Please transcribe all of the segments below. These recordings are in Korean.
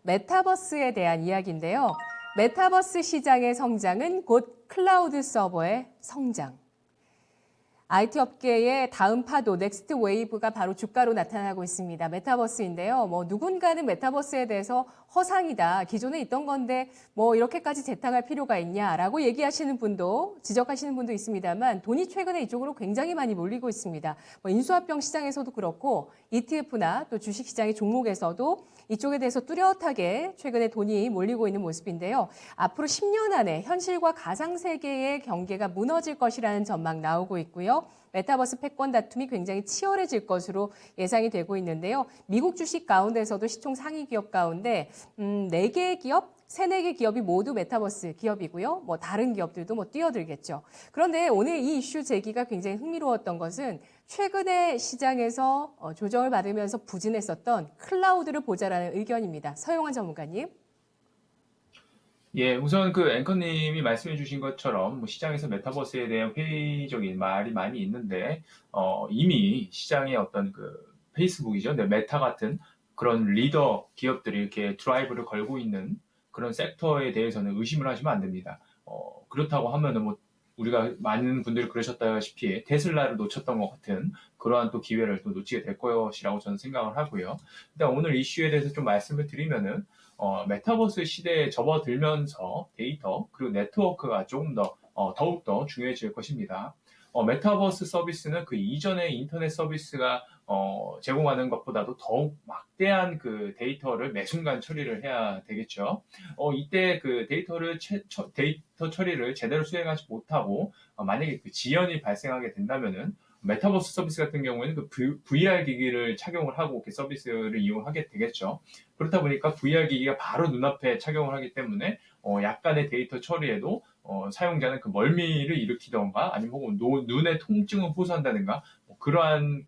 메타버스에 대한 이야기인데요. 메타버스 시장의 성장은 곧 클라우드 서버의 성장. IT 업계의 다음 파도, 넥스트 웨이브가 바로 주가로 나타나고 있습니다. 메타버스인데요. 누군가는 메타버스에 대해서 허상이다. 기존에 있던 건데 이렇게까지 재탕할 필요가 있냐라고 얘기하시는 분도, 지적하시는 분도 있습니다만 돈이 최근에 이쪽으로 굉장히 많이 몰리고 있습니다. 인수합병 시장에서도 그렇고 ETF나 또 주식시장의 종목에서도 이쪽에 대해서 뚜렷하게 최근에 돈이 몰리고 있는 모습인데요. 앞으로 10년 안에 현실과 가상세계의 경계가 무너질 것이라는 전망 나오고 있고요. 메타버스 패권 다툼이 굉장히 치열해질 것으로 예상이 되고 있는데요. 미국 주식 가운데서도 시총 상위 기업 가운데 4개의 기업, 3-4개 기업이 모두 메타버스 기업이고요. 다른 기업들도 뛰어들겠죠. 그런데 오늘 이 이슈 제기가 굉장히 흥미로웠던 것은 최근에 시장에서 조정을 받으면서 부진했었던 클라우드를 보자라는 의견입니다. 서용환 전문가님. 예, 우선 그 앵커님이 말씀해 주신 것처럼 시장에서 메타버스에 대한 회의적인 말이 많이 있는데, 이미 시장의 어떤 그 페이스북이죠. 네, 메타 같은 그런 리더 기업들이 이렇게 드라이브를 걸고 있는 그런 섹터에 대해서는 의심을 하시면 안 됩니다. 그렇다고 하면은 우리가 많은 분들이 그러셨다시피 테슬라를 놓쳤던 것 같은 그러한 또 기회를 또 놓치게 될 것이라고 저는 생각을 하고요. 일단 오늘 이슈에 대해서 좀 말씀을 드리면은, 메타버스 시대에 접어들면서 데이터 그리고 네트워크가 조금 더 더욱더 중요해질 것입니다. 메타버스 서비스는 그 이전의 인터넷 서비스가 제공하는 것보다도 더욱 막대한 그 데이터를 매 순간 처리를 해야 되겠죠. 이때 그 데이터 처리를 제대로 수행하지 못하고 만약에 그 지연이 발생하게 된다면은 메타버스 서비스 같은 경우에는 그 VR 기기를 착용을 하고 이렇게 서비스를 이용하게 되겠죠. 그렇다 보니까 VR 기기가 바로 눈앞에 착용을 하기 때문에 약간의 데이터 처리에도 사용자는 그 멀미를 일으키던가 아니면 혹은 눈의 통증을 호소한다든가 그러한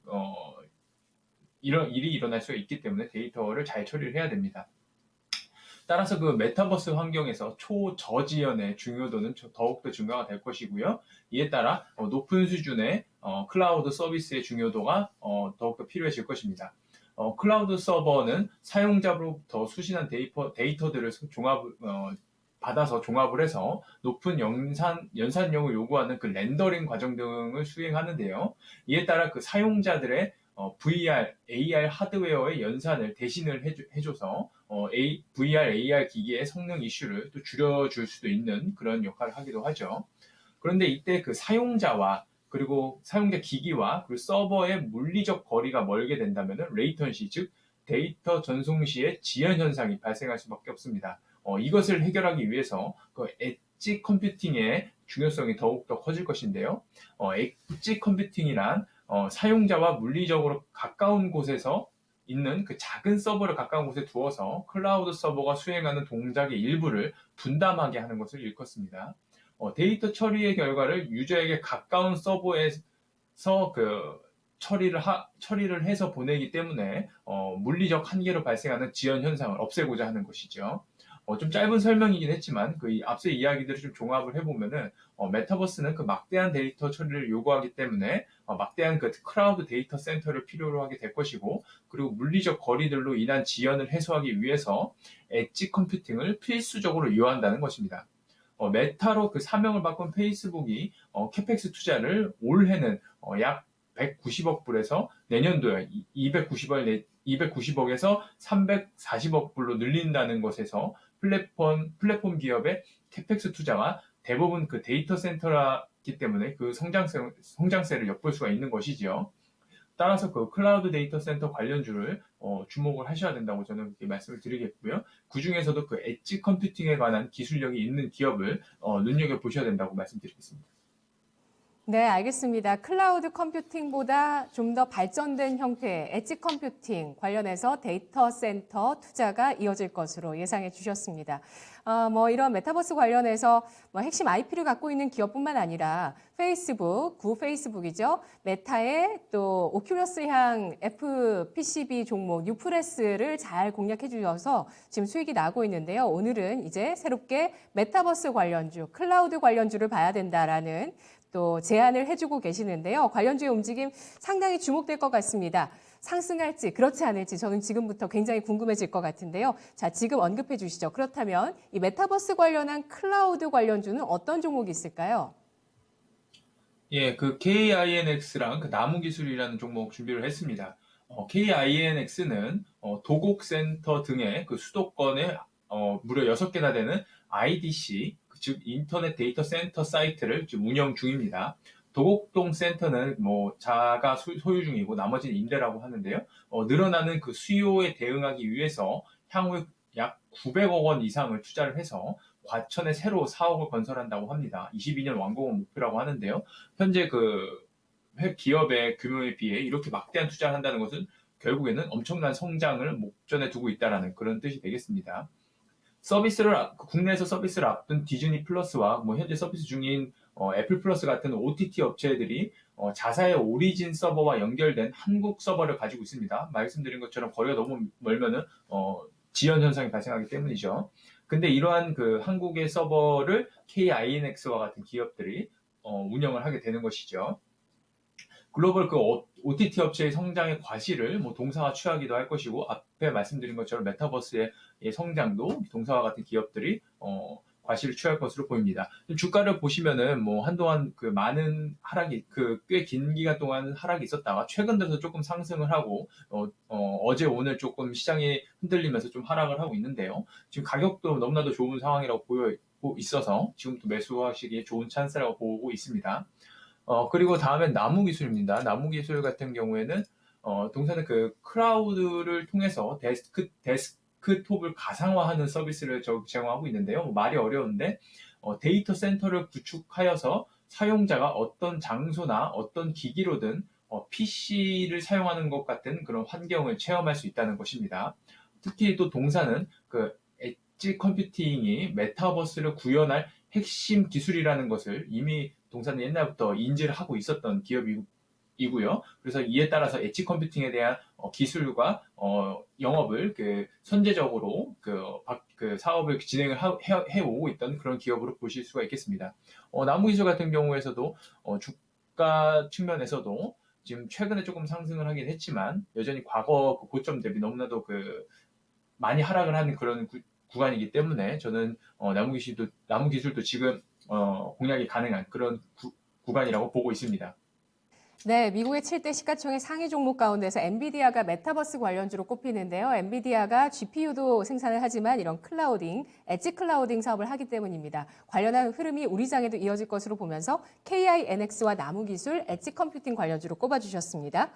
이런 일이 일어날 수가 있기 때문에 데이터를 잘 처리를 해야 됩니다. 따라서 그 메타버스 환경에서 초저지연의 중요도는 더욱더 증가가 될 것이고요. 이에 따라 높은 수준의 클라우드 서비스의 중요도가 더욱더 필요해질 것입니다. 클라우드 서버는 사용자로부터 수신한 데이터들을 받아서 종합을 해서 높은 연산력을 요구하는 그 렌더링 과정 등을 수행하는데요. 이에 따라 그 사용자들의 VR, AR 하드웨어의 연산을 대신을 해줘서 VR, AR 기기의 성능 이슈를 또 줄여줄 수도 있는 그런 역할을 하기도 하죠. 그런데 이때 그 사용자와 그리고 사용자 기기와 그리고 서버의 물리적 거리가 멀게 된다면 레이턴시, 즉 데이터 전송 시에 지연 현상이 발생할 수밖에 없습니다. 이것을 해결하기 위해서 그 엣지 컴퓨팅의 중요성이 더욱더 커질 것인데요. 엣지 컴퓨팅이란 사용자와 물리적으로 가까운 곳에서 있는 그 작은 서버를 가까운 곳에 두어서 클라우드 서버가 수행하는 동작의 일부를 분담하게 하는 것을 일컫습니다. 데이터 처리의 결과를 유저에게 가까운 서버에서 그 처리를 해서 보내기 때문에 물리적 한계로 발생하는 지연 현상을 없애고자 하는 것이죠. 좀 짧은 설명이긴 했지만 그 앞서 이야기들을 좀 종합을 해보면은 메타버스는 그 막대한 데이터 처리를 요구하기 때문에 막대한 그 클라우드 데이터 센터를 필요로 하게 될 것이고, 그리고 물리적 거리들로 인한 지연을 해소하기 위해서 엣지 컴퓨팅을 필수적으로 요한다는 것입니다. 메타로 그 사명을 바꾼 페이스북이 캐펙스 투자를 올해는 약 190억 불에서 내년도에 290억에서 340억 불로 늘린다는 것에서 플랫폼 기업의 캐펙스 투자가 대부분 그 데이터 센터라기 때문에 그 성장세를 엿볼 수가 있는 것이지요. 따라서 그 클라우드 데이터 센터 관련주를 주목을 하셔야 된다고 저는 그렇게 말씀을 드리겠고요. 그 중에서도 그 엣지 컴퓨팅에 관한 기술력이 있는 기업을 눈여겨보셔야 된다고 말씀드리겠습니다. 네, 알겠습니다. 클라우드 컴퓨팅보다 좀 더 발전된 형태의 엣지 컴퓨팅 관련해서 데이터 센터 투자가 이어질 것으로 예상해 주셨습니다. 이런 메타버스 관련해서 핵심 IP를 갖고 있는 기업뿐만 아니라 페이스북, 구 페이스북이죠. 메타의 또 오큘러스향 FPCB 종목 뉴프레스를 잘 공략해 주셔서 지금 수익이 나고 있는데요. 오늘은 이제 새롭게 메타버스 관련주, 클라우드 관련주를 봐야 된다라는 또 제안을 해주고 계시는데요. 관련주의 움직임 상당히 주목될 것 같습니다. 상승할지 그렇지 않을지 저는 지금부터 굉장히 궁금해질 것 같은데요. 자, 지금 언급해 주시죠. 그렇다면 이 메타버스 관련한 클라우드 관련주는 어떤 종목이 있을까요? 예, 그 KINX랑 그 나무기술이라는 종목 준비를 했습니다. KINX는 도곡센터 등의 그 수도권에 무려 6개나 되는 IDC, 즉 인터넷 데이터 센터 사이트를 지금 운영 중입니다. 도곡동 센터는 뭐 자가 소유 중이고 나머지는 임대라고 하는데요. 늘어나는 그 수요에 대응하기 위해서 향후 약 900억 원 이상을 투자를 해서 과천에 새로 사옥을 건설한다고 합니다. 22년 완공을 목표라고 하는데요. 현재 그 기업의 규모에 비해 이렇게 막대한 투자를 한다는 것은 결국에는 엄청난 성장을 목전에 두고 있다는 그런 뜻이 되겠습니다. 국내에서 서비스를 앞둔 디즈니 플러스와 뭐 현재 서비스 중인 애플 플러스 같은 OTT 업체들이 자사의 오리진 서버와 연결된 한국 서버를 가지고 있습니다. 말씀드린 것처럼 거리가 너무 멀면은 지연 현상이 발생하기 때문이죠. 근데 이러한 그 한국의 서버를 KINX와 같은 기업들이 운영을 하게 되는 것이죠. 글로벌 그 OTT 업체의 성장의 과실을 뭐 동사와 취하기도 할 것이고 앞에 말씀드린 것처럼 메타버스의 성장도 동사와 같은 기업들이 과실을 취할 것으로 보입니다. 주가를 보시면은 뭐 한동안 그 많은 하락이 그 꽤 긴 기간 동안 하락이 있었다가 최근 들어서 조금 상승을 하고 어제 오늘 조금 시장이 흔들리면서 좀 하락을 하고 있는데요. 지금 가격도 너무나도 좋은 상황이라고 보이고 있어서 지금도 매수하시기에 좋은 찬스라고 보고 있습니다. 그리고 다음엔 나무기술입니다. 나무기술 같은 경우에는, 동사는 그 클라우드를 통해서 데스크톱을 가상화하는 서비스를 제공하고 있는데요. 뭐 말이 어려운데, 데이터 센터를 구축하여서 사용자가 어떤 장소나 어떤 기기로든 PC를 사용하는 것 같은 그런 환경을 체험할 수 있다는 것입니다. 특히 또 동사는 그 엣지 컴퓨팅이 메타버스를 구현할 핵심 기술이라는 것을 이미 동사는 옛날부터 인지를 하고 있었던 기업이고요. 그래서 이에 따라서 엣지 컴퓨팅에 대한 기술과 영업을 그 선제적으로 그 사업을 진행을 해오고 있던 그런 기업으로 보실 수가 있겠습니다. 나무기술 같은 경우에서도 주가 측면에서도 지금 최근에 조금 상승을 하긴 했지만 여전히 과거 그 고점 대비 너무나도 그 많이 하락을 하는 그런 구간이기 때문에 저는 나무기술도 지금 공략이 가능한 그런 구간이라고 보고 있습니다. 네, 미국의 7대 시가총액 상위 종목 가운데서 엔비디아가 메타버스 관련주로 꼽히는데요. 엔비디아가 GPU도 생산을 하지만 이런 클라우딩, 엣지 클라우딩 사업을 하기 때문입니다. 관련한 흐름이 우리 장에도 이어질 것으로 보면서 KINX와 나무기술, 엣지 컴퓨팅 관련주로 꼽아주셨습니다.